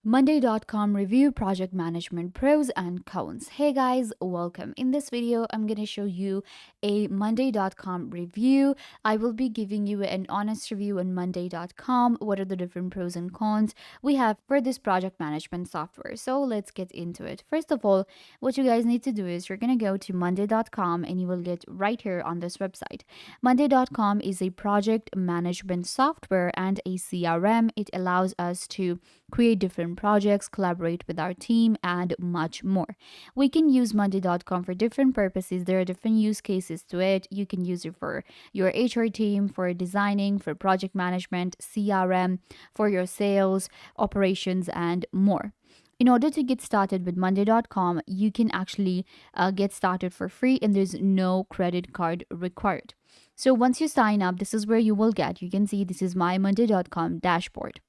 Monday.com review project management pros and cons. Hey guys, welcome. In this video, I'm going to show you a Monday.com review. I will be giving you an honest review on Monday.com. What are the different pros and cons we have for this project management software? So let's get into it. First of all, what you guys need to do is you're going to go to Monday.com and you will get right here on this website. Monday.com is a project management software and a CRM. It allows us to create different projects, collaborate with our team, and much more. We can use Monday.com for different purposes. There are different use cases to it. You can use it for your HR team, for designing, for project management, CRM, for your sales, operations, and more. In order to get started with Monday.com, you can actually get started for free and there's no credit card required. So once you sign up, this is where you will get. You can see this is my Monday.com dashboard.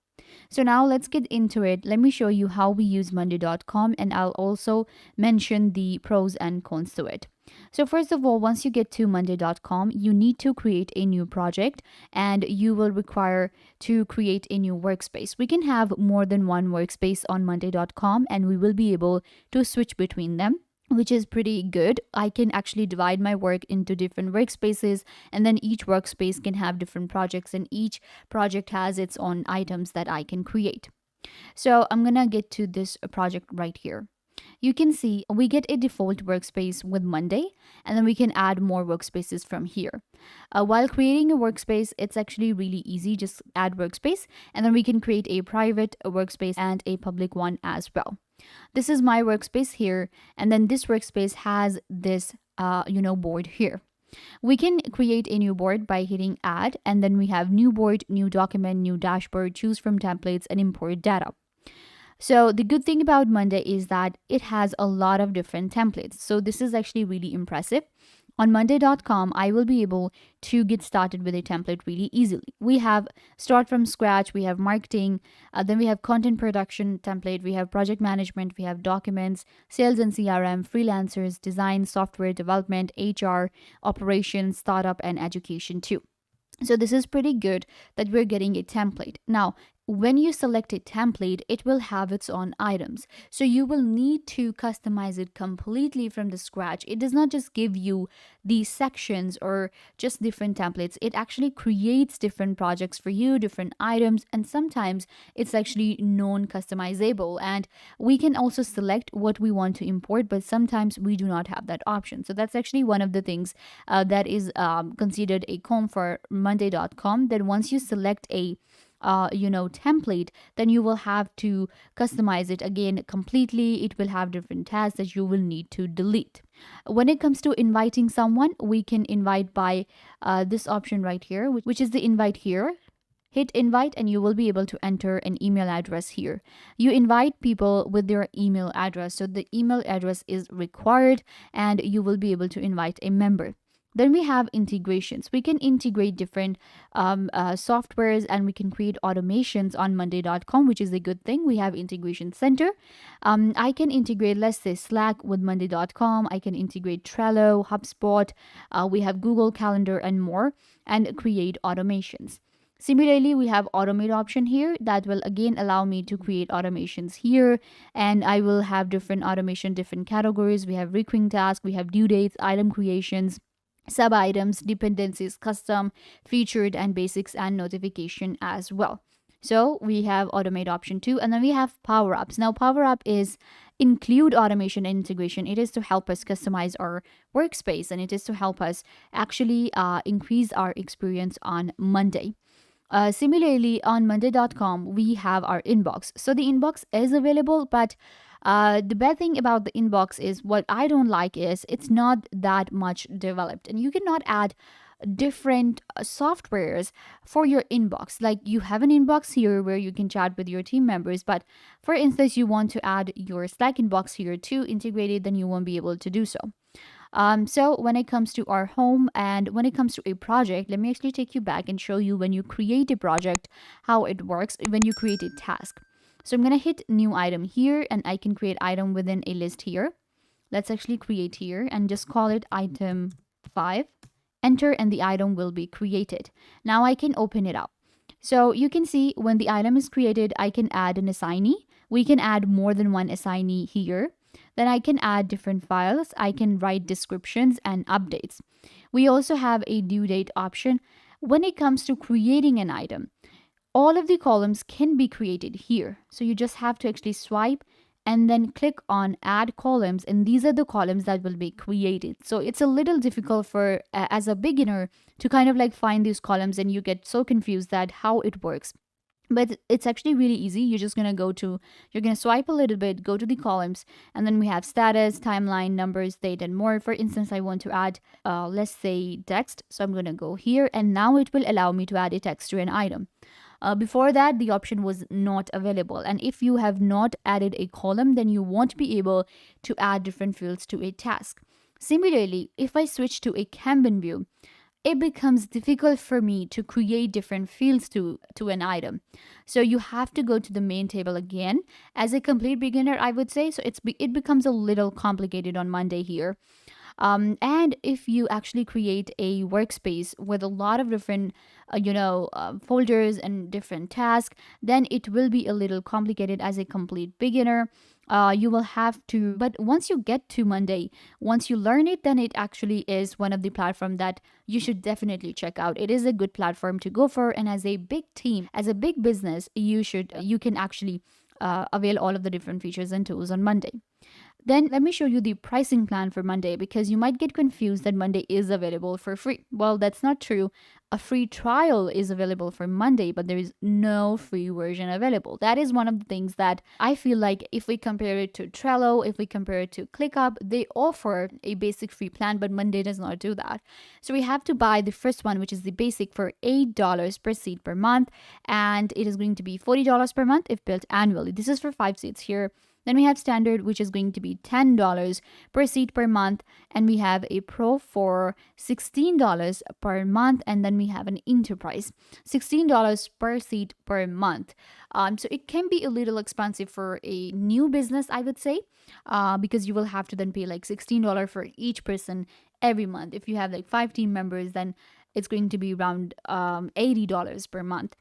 So now let's get into it. Let me show you how we use Monday.com and I'll also mention the pros and cons to it. So first of all, once you get to Monday.com, you need to create a new project and you will require to create a new workspace. We can have more than one workspace on Monday.com and we will be able to switch between them, which is pretty good. I can actually divide my work into different workspaces and then each workspace can have different projects and each project has its own items that I can create. So I'm gonna get to this project right here. You can see we get a default workspace with Monday and then we can add more workspaces from here. While creating a workspace, it's actually really easy. Just add workspace and then we can create a private workspace and a public one as well. This is my workspace here and then this workspace has this board here. We can create a new board by hitting add and then we have new board, new document, new dashboard, choose from templates and import data. So the good thing about Monday is that it has a lot of different templates. So this is actually really impressive. On Monday.com, I will be able to get started with a template really easily. We have start from scratch, we have marketing, then we have content production template, we have project management, we have documents, sales and CRM, freelancers, design, software development, HR, operations, startup, and education too. So this is pretty good that we're getting a template. Now, when you select a template, it will have its own items. So you will need to customize it completely from the scratch. It does not just give you these sections or just different templates. It actually creates different projects for you, different items, and sometimes it's actually non-customizable. And we can also select what we want to import, but sometimes we do not have that option. So that's actually one of the things that is considered a con for Monday.com, that once you select a template, then you will have to customize it again completely. It will have different tasks that you will need to delete. When it comes to inviting someone, we can invite by this option right here, which is the invite here. Hit invite and you will be able to enter an email address here. You invite people with their email address. So the email address is required and you will be able to invite a member. Then we have integrations. We can integrate different softwares and we can create automations on Monday.com, which is a good thing. We have integration center. I can integrate, let's say, Slack with Monday.com. I can integrate Trello, HubSpot. We have Google Calendar and more, and create automations. Similarly, we have automate option here that will again allow me to create automations here, and I will have different automation, different categories. We have recurring tasks, we have due dates, item creations, sub items, dependencies, custom, featured, and basics and notification as well. So we have automate option 2, and then we have power ups. Now power up is include automation and integration. It is to help us customize our workspace and it is to help us actually increase our experience on Monday. Similarly, on Monday.com, we have our inbox. So the inbox is available, but the bad thing about the inbox is what I don't like is it's not that much developed and you cannot add different softwares for your inbox. Like you have an inbox here where you can chat with your team members, but for instance, you want to add your Slack inbox here to integrate it, then you won't be able to do so. So when it comes to our home and when it comes to a project, let me actually take you back and show you when you create a project, how it works when you create a task. So I'm going to hit new item here and I can create item within a list here. Let's actually create here and just call it item 5. Enter and the item will be created. Now I can open it up. So you can see when the item is created, I can add an assignee. We can add more than one assignee here. Then I can add different files. I can write descriptions and updates. We also have a due date option. When it comes to creating an item, all of the columns can be created here. So you just have to actually swipe and then click on add columns, and these are the columns that will be created. So it's a little difficult for as a beginner to kind of like find these columns, and you get so confused that how it works. But it's actually really easy. You're gonna swipe a little bit, go to the columns, and then we have status, timeline, numbers, date, and more. For instance, I want to add let's say text, so I'm gonna go here, and now it will allow me to add a text to an item. Before that, the option was not available. And if you have not added a column, then you won't be able to add different fields to a task. Similarly, if I switch to a Kanban view, it becomes difficult for me to create different fields to an item. So you have to go to the main table again. As a complete beginner, I would say, so it becomes a little complicated on Monday here. And if you actually create a workspace with a lot of different, folders and different tasks, then it will be a little complicated as a complete beginner. You will have to, but once you get to Monday, once you learn it, then it actually is one of the platform that you should definitely check out. It is a good platform to go for, and as a big team, as a big business, you can actually avail all of the different features and tools on Monday. Then let me show you the pricing plan for Monday, because you might get confused that Monday is available for free. Well, that's not true. A free trial is available for Monday, but there is no free version available. That is one of the things that I feel like if we compare it to Trello, if we compare it to ClickUp, they offer a basic free plan, but Monday does not do that. So we have to buy the first one, which is the basic, for $8 per seat per month, and it is going to be $40 per month if built annually. This is for 5 seats here. Then we have standard, which is going to be $10 per seat per month. And we have a pro for $16 per month. And then we have an enterprise, $16 per seat per month. So it can be a little expensive for a new business, I would say, because you will have to then pay like $16 for each person every month. If you have like 5 team members, then it's going to be around $80 per month.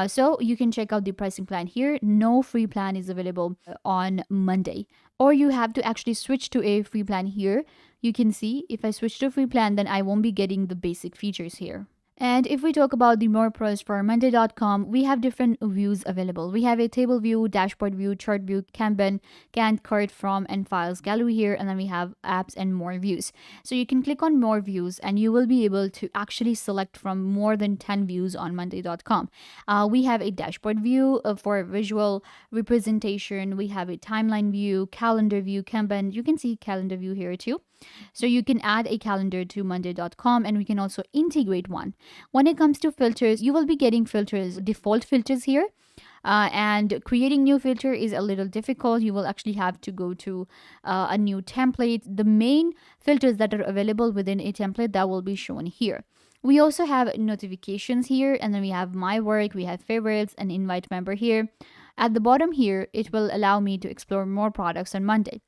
So you can check out the pricing plan here. No free plan is available on Monday. Or you have to actually switch to a free plan here. You can see if I switch to a free plan, then I won't be getting the basic features here. And if we talk about the more pros for Monday.com, we have different views available. We have a table view, dashboard view, chart view, Kanban, Gantt, card from, and files gallery here. And then we have apps and more views. So you can click on more views and you will be able to actually select from more than 10 views on Monday.com. We have a dashboard view for visual representation. We have a timeline view, calendar view, Kanban. You can see calendar view here too. So you can add a calendar to Monday.com, and we can also integrate one. When it comes to filters, you will be getting filters, default filters here. And creating new filter is a little difficult. You will actually have to go to a new template. The main filters that are available within a template that will be shown here. We also have notifications here, and then we have my work, we have favorites, and invite member here. At the bottom here, it will allow me to explore more products on Monday.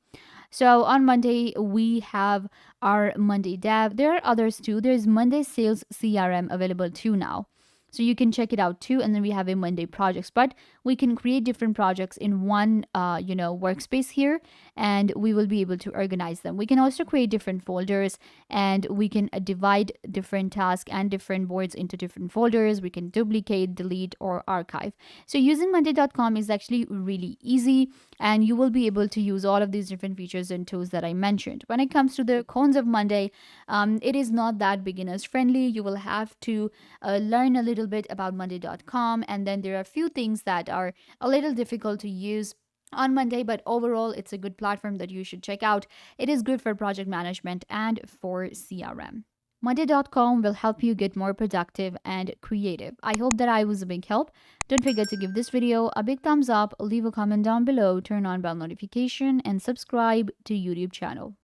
So on Monday, we have our Monday Dev. There are others too. There's Monday Sales CRM available too now. So you can check it out too. And then we have a Monday projects, but we can create different projects in one, workspace here, and we will be able to organize them. We can also create different folders, and we can divide different tasks and different boards into different folders. We can duplicate, delete, or archive. So using Monday.com is actually really easy, and you will be able to use all of these different features and tools that I mentioned. When it comes to the cons of Monday, it is not that beginners friendly. You will have to learn a little bit about Monday.com, and then there are a few things that are a little difficult to use on Monday, but overall it's a good platform that you should check out. It is good for project management and for CRM. Monday.com will help you get more productive and creative. I hope that I was a big help. Don't forget to give this video a big thumbs up, leave a comment down below, turn on bell notification, and subscribe to YouTube channel.